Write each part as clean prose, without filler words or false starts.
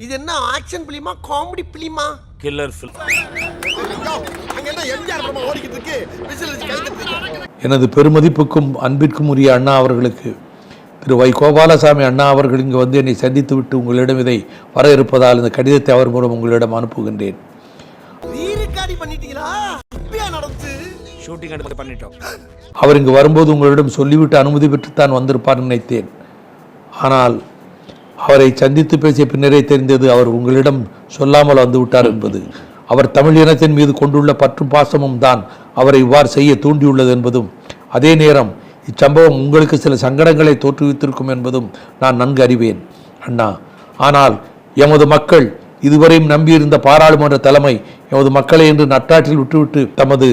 இது என்ன action பிலிமா comedy பிலிமா killer film. எனது பெருமதிப்புக்கும் அன்பிற்கும் உரிய அண்ணா அவர்களுக்கு திரு வை கோபாலசாமி அண்ணா அவர்கள் இங்கு வந்து என்னை சந்தித்து விட்டு உங்களிடம் இதை வர இருப்பதால் இந்த கடிதத்தை அவர் மூலம் உங்களிடம் அனுப்புகின்றேன். அவர் இங்கு வரும்போது உங்களிடம் சொல்லிவிட்டு அனுமதி பெற்றுத்தான் வந்திருப்பார் நினைத்தேன். ஆனால் அவரை சந்தித்து பேசிய பின்னரே தெரிந்தது அவர் உங்களிடம் சொல்லாமல் வந்துவிட்டார் என்பது. அவர் தமிழ் இனத்தின் மீது கொண்டுள்ள பற்றும் பாசமும் தான் அவரை இவ்வாறு செய்ய தூண்டியுள்ளது என்பதும், அதே நேரம் இச்சம்பவம் உங்களுக்கு சில சங்கடங்களை தோற்றுவித்திருக்கும் என்பதும் நான் நன்கு அறிவேன் அண்ணா. ஆனால் எமது மக்கள் இதுவரையும் நம்பியிருந்த பாராளுமன்ற தலைமை எமது மக்களை என்று நட்டாற்றில் விட்டுவிட்டு தமது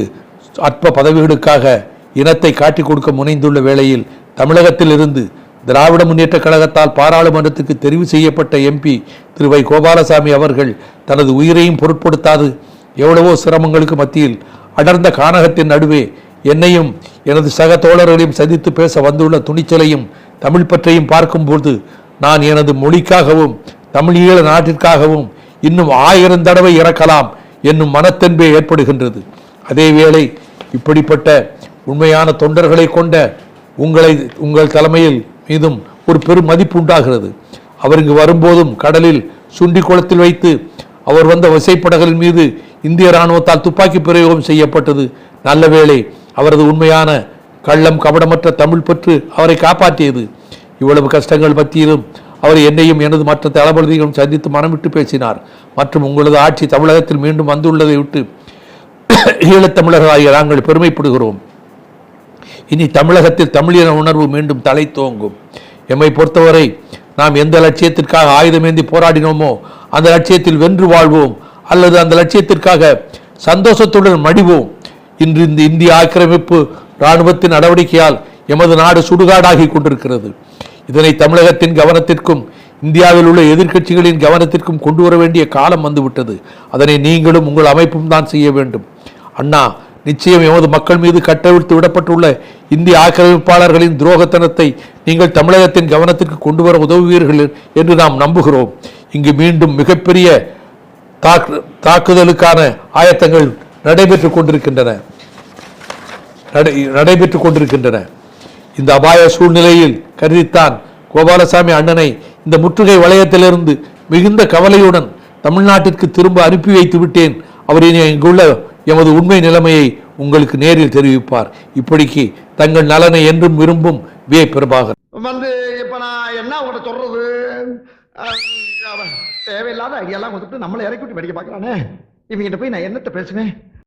அற்ப பதவிகளுக்காக இனத்தை காட்டிக் கொடுக்க முனைந்துள்ள வேளையில் தமிழகத்தில் இருந்து திராவிட முன்னேற்ற கழகத்தால் பாராளுமன்றத்துக்கு தெரிவு செய்யப்பட்ட எம்பி திரு வை கோபாலசாமி அவர்கள் தனது உயிரையும் பொருட்படுத்தாது எவ்வளவோ சிரமங்களுக்கு மத்தியில் அடர்ந்த கானகத்தின் நடுவே என்னையும் எனது சக தோழர்களையும் சந்தித்து பேச வந்துள்ள துணிச்சலையும் தமிழ் பற்றையும் பார்க்கும்போது நான் எனது மொழிக்காகவும் தமிழ் ஈழ நாட்டிற்காகவும் இன்னும் 1000 தடவை இறக்கலாம் என்னும் மனத்தென்பே ஏற்படுகின்றது. அதேவேளை இப்படிப்பட்ட உண்மையான தொண்டர்களை கொண்ட உங்கள் தலைமையில் மீதும் ஒரு பெரும் மதிப்பு உண்டாகிறது. அவர் இங்கு வரும்போதும் கடலில் சுண்டி குளத்தில் வைத்து அவர் வந்த விசைப்படகளின் மீது இந்திய இராணுவத்தால் துப்பாக்கி பிரயோகம் செய்யப்பட்டது. நல்ல வேளை அவரது உண்மையான கள்ளம் கபடமற்ற தமிழ் பற்று அவரை காப்பாற்றியது. இவ்வளவு கஷ்டங்கள் மத்தியிலும் அவர் என்னையும் எனது மற்ற தளபதிகளும் சந்தித்து மனமிட்டு பேசினார். மற்றும் உங்களது ஆட்சி தமிழகத்தில் மீண்டும் வந்துள்ளதை விட்டு ஈழத்தமிழர்களாகிய நாங்கள் பெருமைப்படுகிறோம். இனி தமிழகத்தில் தமிழின உணர்வு மீண்டும் தலை தோங்கும். எம்மை பொறுத்தவரை நாம் எந்த லட்சியத்திற்காக ஆயுதமேந்தி போராடினோமோ அந்த லட்சியத்தில் வென்று வாழ்வோம், அல்லது அந்த லட்சியத்திற்காக சந்தோஷத்துடன் மடிவோம். இன்று இந்த இந்திய ஆக்கிரமிப்பு இராணுவத்தின் நடவடிக்கையால் எமது நாடு சுடுகாடாகி கொண்டிருக்கிறது. இதனை தமிழகத்தின் கவனத்திற்கும் இந்தியாவில் உள்ள எதிர்க்கட்சிகளின் கவனத்திற்கும் கொண்டு வர வேண்டிய காலம் வந்துவிட்டது. அதனை நீங்களும் உங்கள் அமைப்பும் தான் செய்ய வேண்டும் அண்ணா. நிச்சயம் எமது மக்கள் மீது கட்டவிழ்த்து விடப்பட்டுள்ள இந்திய ஆக்கிரமிப்பாளர்களின் துரோகத்தனத்தை நீங்கள் தமிழகத்தின் கவனத்திற்கு கொண்டு வர உதவுவீர்கள் என்று நாம் நம்புகிறோம். இங்கு மீண்டும் மிகப்பெரிய தாக்குதலுக்கான ஆயத்தங்கள் நடைபெற்றுக் கொண்டிருக்கின்றன. இந்த அபாய சூழ்நிலையில் கருதித்தான் கோபாலசாமி அண்ணனை இந்த முற்றுகை வளையத்திலிருந்து மிகுந்த கவலையுடன் தமிழ்நாட்டிற்கு திரும்ப அனுப்பி வைத்து விட்டேன். அவர் இங்குள்ள எமது உண்மை நிலைமையை உங்களுக்கு நேரில் தெரிவிப்பார். இப்படிக்கு தங்கள் நலனை என்றும் விரும்பும் வே. பிரபாகர். இப்ப நான் என்ன உங்கள்கிட்ட சொல்றது, தேவையில்லாத ஐடியாலாம் கொடுத்துட்டு நம்மளை இறக்கி விட்டு படிக்க பார்க்கறானே, இவங்கிட்ட போய் நான் என்னத்தை பேசுவேன்?